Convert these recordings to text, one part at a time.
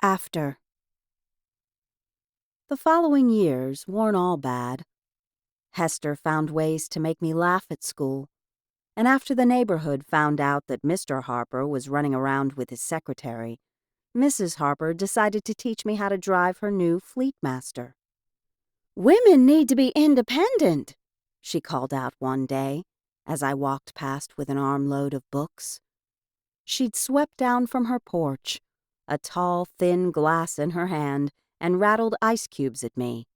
After. The following years weren't all bad. Hester found ways to make me laugh at school, and after the neighborhood found out that Mr. Harper was running around with his secretary, Mrs. Harper decided to teach me how to drive her new Fleetmaster. "Women need to be independent," she called out one day as I walked past with an armload of books. She'd swept down from her porch, a tall, thin glass in her hand, and rattled ice cubes at me.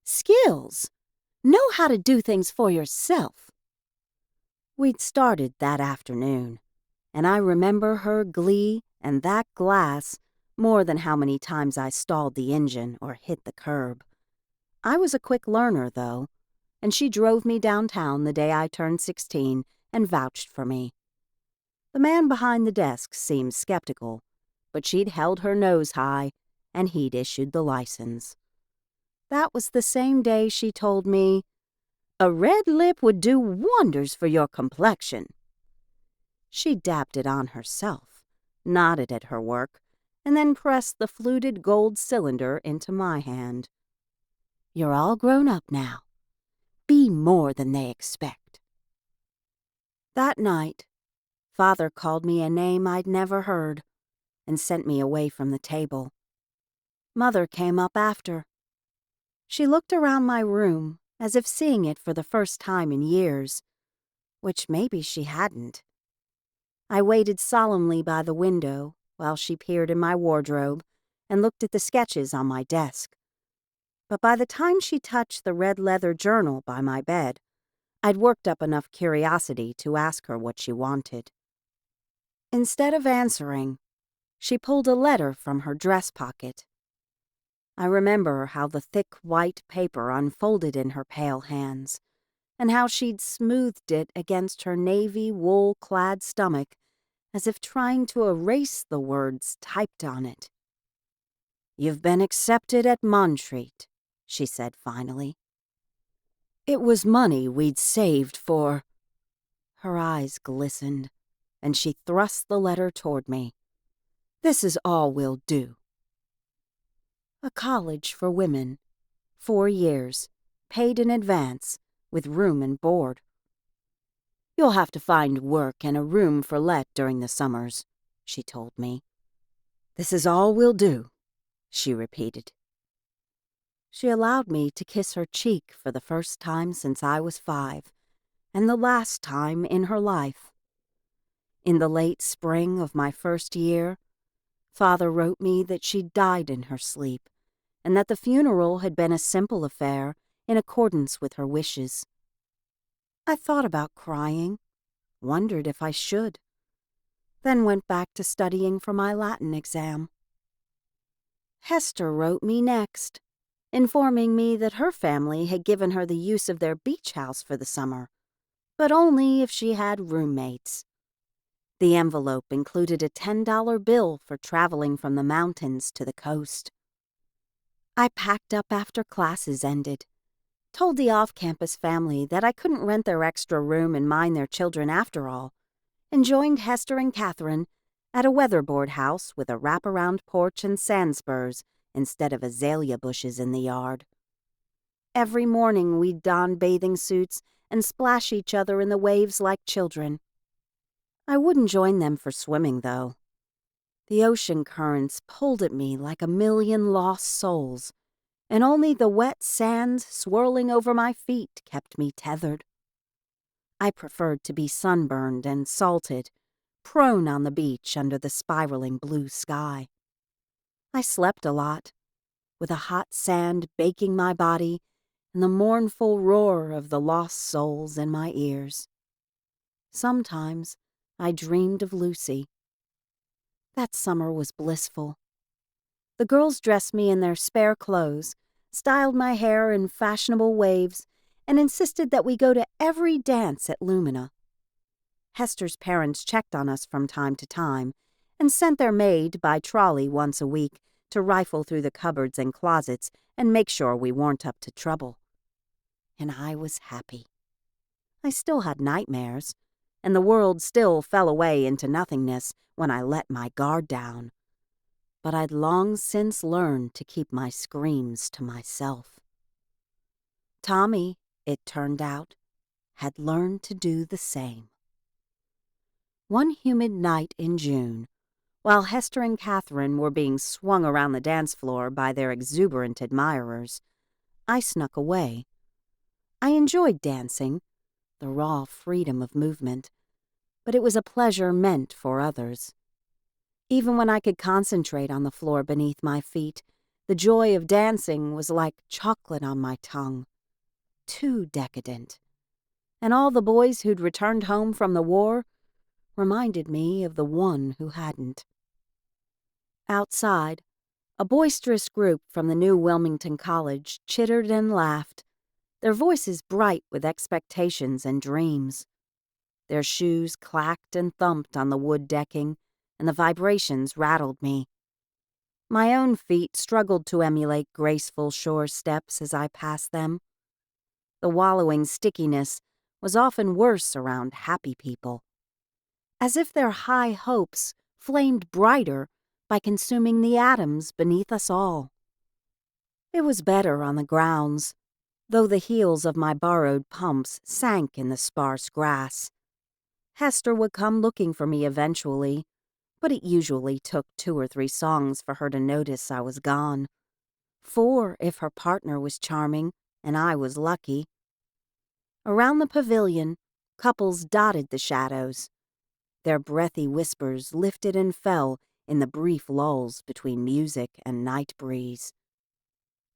"Skills! Know how to do things for yourself." We'd started that afternoon, and I remember her glee and that glass more than how many times I stalled the engine or hit the curb. I was a quick learner, though, and she drove me downtown the day I turned 16 and vouched for me. The man behind the desk seemed skeptical, but she'd held her nose high, and he'd issued the license. That was the same day she told me, "A red lip would do wonders for your complexion." She dabbed it on herself, nodded at her work, and then pressed the fluted gold cylinder into my hand. "You're all grown up now. Be more than they expect." That night, Father called me a name I'd never heard and sent me away from the table. Mother came up after. She looked around my room as if seeing it for the first time in years, which maybe she hadn't. I waited solemnly by the window while she peered in my wardrobe and looked at the sketches on my desk. But by the time she touched the red leather journal by my bed, I'd worked up enough curiosity to ask her what she wanted. Instead of answering, she pulled a letter from her dress pocket. I remember how the thick white paper unfolded in her pale hands, and how she'd smoothed it against her navy wool-clad stomach as if trying to erase the words typed on it. "You've been accepted at Montreat," she said finally. "It was money we'd saved for—" Her eyes glistened, and she thrust the letter toward me. "This is all we'll do." A college for women, 4 years, paid in advance, with room and board. "You'll have to find work and a room for let during the summers," she told me. "This is all we'll do," she repeated. She allowed me to kiss her cheek for the first time since I was 5, and the last time in her life. In the late spring of my first year, Father wrote me that she'd died in her sleep, and that the funeral had been a simple affair in accordance with her wishes. I thought about crying, wondered if I should, then went back to studying for my Latin exam. Hester wrote me next, informing me that her family had given her the use of their beach house for the summer, but only if she had roommates. The envelope included a $10 bill for traveling from the mountains to the coast. I packed up after classes ended, told the off-campus family that I couldn't rent their extra room and mind their children after all, and joined Hester and Catherine at a weatherboard house with a wraparound porch and sand spurs instead of azalea bushes in the yard. Every morning we'd don bathing suits and splash each other in the waves like children. I wouldn't join them for swimming, though. The ocean currents pulled at me like a million lost souls, and only the wet sand swirling over my feet kept me tethered. I preferred to be sunburned and salted, prone on the beach under the spiraling blue sky. I slept a lot, with the hot sand baking my body and the mournful roar of the lost souls in my ears. Sometimes I dreamed of Lucy. That summer was blissful. The girls dressed me in their spare clothes, styled my hair in fashionable waves, and insisted that we go to every dance at Lumina. Hester's parents checked on us from time to time and sent their maid by trolley once a week to rifle through the cupboards and closets and make sure we weren't up to trouble. And I was happy. I still had nightmares, and the world still fell away into nothingness when I let my guard down. but I'd long since learned to keep my screams to myself. Tommy, it turned out, had learned to do the same. One humid night in June, while Hester and Catherine were being swung around the dance floor by their exuberant admirers, I snuck away. I enjoyed dancing, the raw freedom of movement, but it was a pleasure meant for others. Even when I could concentrate on the floor beneath my feet, the joy of dancing was like chocolate on my tongue. Too decadent. And all the boys who'd returned home from the war reminded me of the one who hadn't. Outside, a boisterous group from the new Wilmington College chittered and laughed, their voices bright with expectations and dreams. Their shoes clacked and thumped on the wood decking, and the vibrations rattled me. My own feet struggled to emulate graceful shore steps as I passed them. The wallowing stickiness was often worse around happy people, as if their high hopes flamed brighter by consuming the atoms beneath us all. It was better on the grounds, though the heels of my borrowed pumps sank in the sparse grass. Hester would come looking for me eventually, but it usually took 2 or 3 songs for her to notice I was gone. 4 if her partner was charming and I was lucky. Around the pavilion, couples dotted the shadows. Their breathy whispers lifted and fell in the brief lulls between music and night breeze.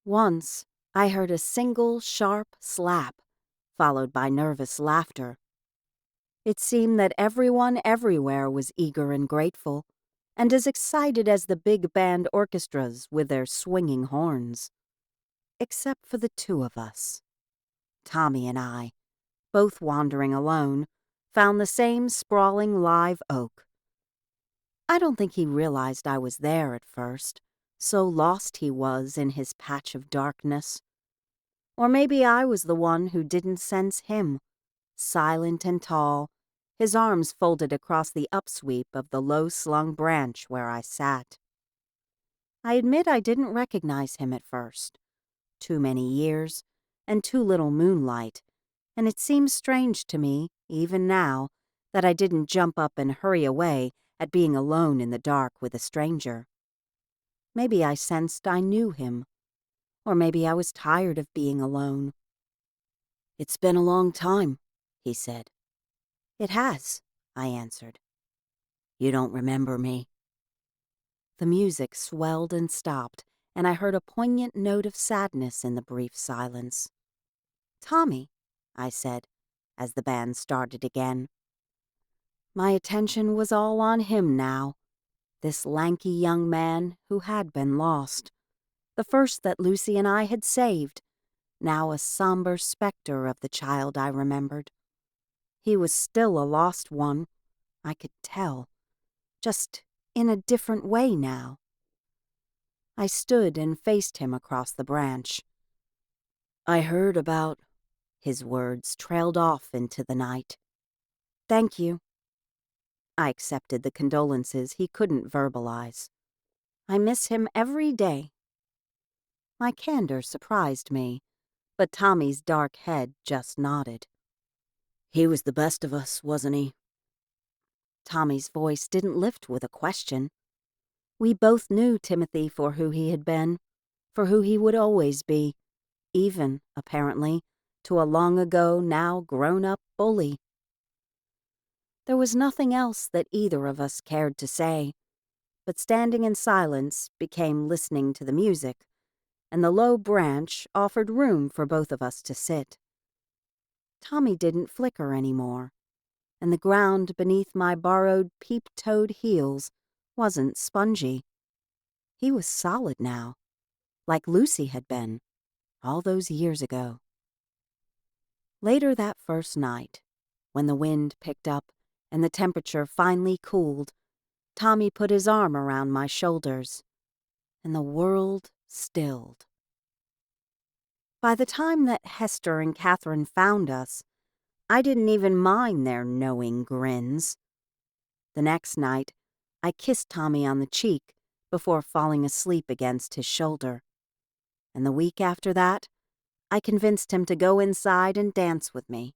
Once, I heard a single sharp slap, followed by nervous laughter. It seemed that everyone everywhere was eager and grateful, and as excited as the big band orchestras with their swinging horns. Except for the 2 of us. Tommy and I, both wandering alone, found the same sprawling live oak. I don't think he realized I was there at first, so lost he was in his patch of darkness. Or maybe I was the one who didn't sense him, silent and tall, his arms folded across the upsweep of the low-slung branch where I sat. I admit I didn't recognize him at first. Too many years, and too little moonlight, and it seems strange to me, even now, that I didn't jump up and hurry away at being alone in the dark with a stranger. Maybe I sensed I knew him, or maybe I was tired of being alone. "It's been a long time," he said. "It has," I answered. "You don't remember me." The music swelled and stopped, and I heard a poignant note of sadness in the brief silence. "Tommy," I said, as the band started again. My attention was all on him now, this lanky young man who had been lost, the first that Lucy and I had saved, now a somber specter of the child I remembered. He was still a lost one, I could tell, just in a different way now. I stood and faced him across the branch. "I heard about—" His words trailed off into the night. "Thank you." I accepted the condolences he couldn't verbalize. "I miss him every day." My candor surprised me, but Tommy's dark head just nodded. "He was the best of us, wasn't he?" Tommy's voice didn't lift with a question. We both knew Timothy for who he had been, for who he would always be, even, apparently, to a long-ago, now grown-up bully. There was nothing else that either of us cared to say, but standing in silence became listening to the music, and the low branch offered room for both of us to sit. Tommy didn't flicker anymore, and the ground beneath my borrowed peep-toed heels wasn't spongy. He was solid now, like Lucy had been, all those years ago. Later that first night, when the wind picked up and the temperature finally cooled, Tommy put his arm around my shoulders, and the world stilled. By the time that Hester and Catherine found us, I didn't even mind their knowing grins. The next night, I kissed Tommy on the cheek before falling asleep against his shoulder. And the week after that, I convinced him to go inside and dance with me.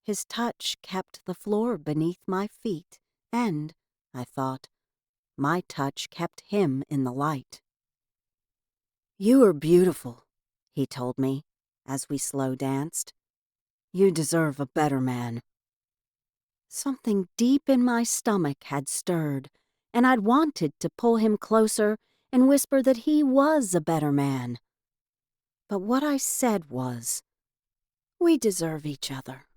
His touch kept the floor beneath my feet, and, I thought, my touch kept him in the light. "You are beautiful," he told me, as we slow danced. "You deserve a better man." Something deep in my stomach had stirred, and I'd wanted to pull him closer and whisper that he was a better man. But what I said was, "We deserve each other."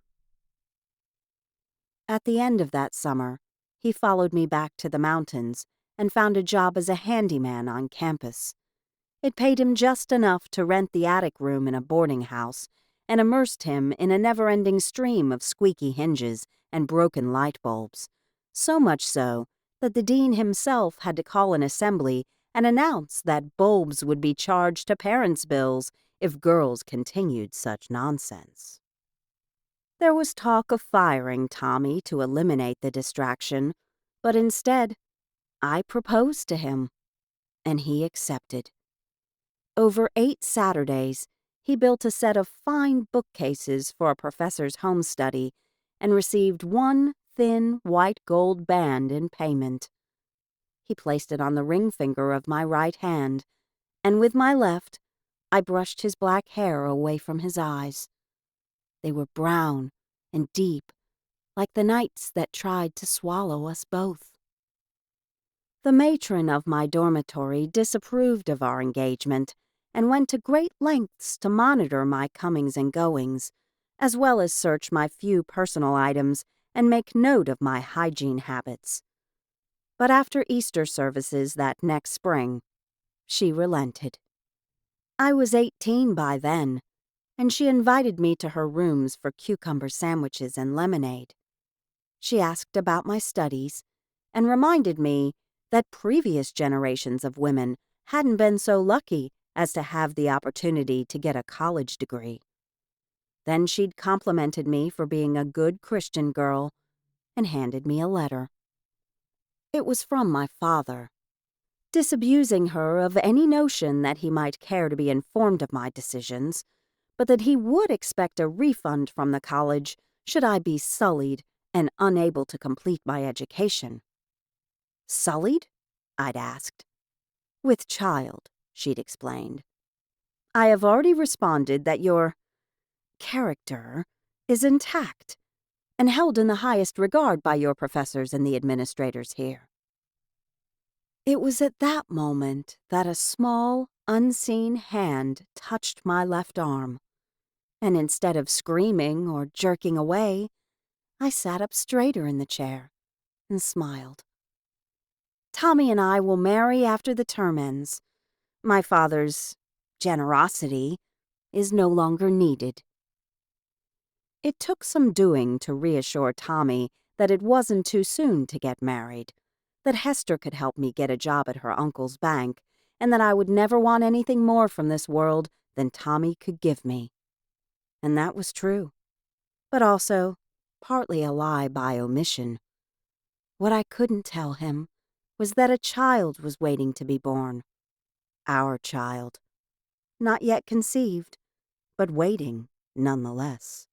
At the end of that summer, he followed me back to the mountains and found a job as a handyman on campus. It paid him just enough to rent the attic room in a boarding house and immersed him in a never-ending stream of squeaky hinges and broken light bulbs, so much so that the dean himself had to call an assembly and announce that bulbs would be charged to parents' bills if girls continued such nonsense. There was talk of firing Tommy to eliminate the distraction, but instead, I proposed to him, and he accepted. Over 8 Saturdays, he built a set of fine bookcases for a professor's home study and received one thin white gold band in payment. He placed it on the ring finger of my right hand, and with my left, I brushed his black hair away from his eyes. They were brown and deep, like the nights that tried to swallow us both. The matron of my dormitory disapproved of our engagement and went to great lengths to monitor my comings and goings, as well as search my few personal items and make note of my hygiene habits. But after Easter services that next spring, she relented. I was 18 by then, and she invited me to her rooms for cucumber sandwiches and lemonade. She asked about my studies and reminded me that previous generations of women hadn't been so lucky as to have the opportunity to get a college degree. Then she'd complimented me for being a good Christian girl and handed me a letter. It was from my father, disabusing her of any notion that he might care to be informed of my decisions, but that he would expect a refund from the college should I be sullied and unable to complete my education. "Sullied?" I'd asked. "With child," she'd explained. "I have already responded that your character is intact and held in the highest regard by your professors and the administrators here." It was at that moment that a small, unseen hand touched my left arm, and instead of screaming or jerking away, I sat up straighter in the chair and smiled. "Tommy and I will marry after the term ends. My father's generosity is no longer needed." It took some doing to reassure Tommy that it wasn't too soon to get married, that Hester could help me get a job at her uncle's bank, and that I would never want anything more from this world than Tommy could give me. And that was true, but also partly a lie by omission. What I couldn't tell him was that a child was waiting to be born. Our child. Not yet conceived, but waiting nonetheless.